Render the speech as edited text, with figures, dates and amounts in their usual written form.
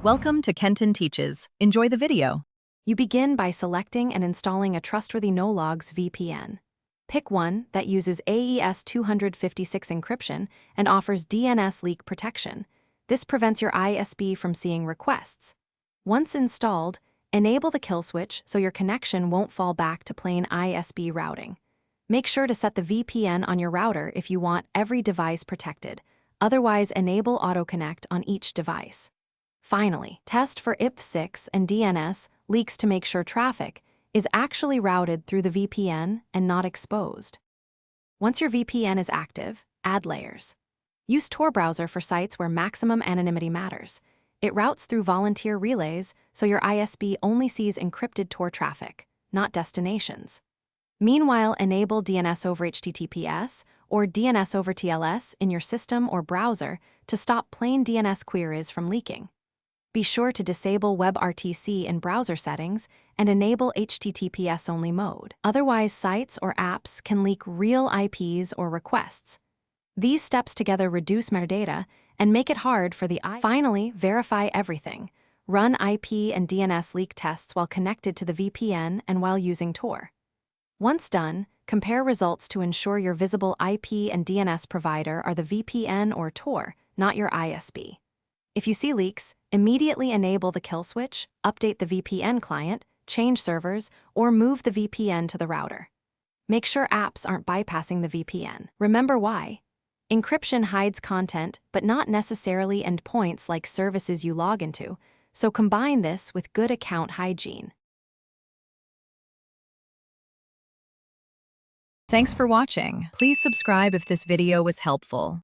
Welcome to Kenton Teaches. Enjoy the video. You begin by selecting and installing a trustworthy no-logs VPN. Pick one that uses AES 256 encryption and offers DNS leak protection. This prevents your ISP from seeing requests. Once installed, enable the kill switch so your connection won't fall back to plain ISP routing. Make sure to set the VPN on your router if you want every device protected. Otherwise, enable auto-connect on each device. Finally, test for IPv6 and DNS leaks to make sure traffic is actually routed through the VPN and not exposed. Once your VPN is active, add layers. Use Tor browser for sites where maximum anonymity matters. It routes through volunteer relays, so your ISP only sees encrypted Tor traffic, not destinations. Meanwhile, enable DNS over HTTPS or DNS over TLS in your system or browser to stop plain DNS queries from leaking. Be sure to disable WebRTC in browser settings and enable HTTPS-only mode. Otherwise, sites or apps can leak real IPs or requests. These steps together reduce metadata and make it hard for the Finally, verify everything. Run IP and DNS leak tests while connected to the VPN and while using Tor. Once done, compare results to ensure your visible IP and DNS provider are the VPN or Tor, not your ISP. If you see leaks, immediately enable the kill switch, update the VPN client, change servers, or move the VPN to the router. Make sure apps aren't bypassing the VPN. Remember why. Encryption hides content, but not necessarily endpoints like services you log into, so combine this with good account hygiene. Thanks for watching. Please subscribe if this video was helpful.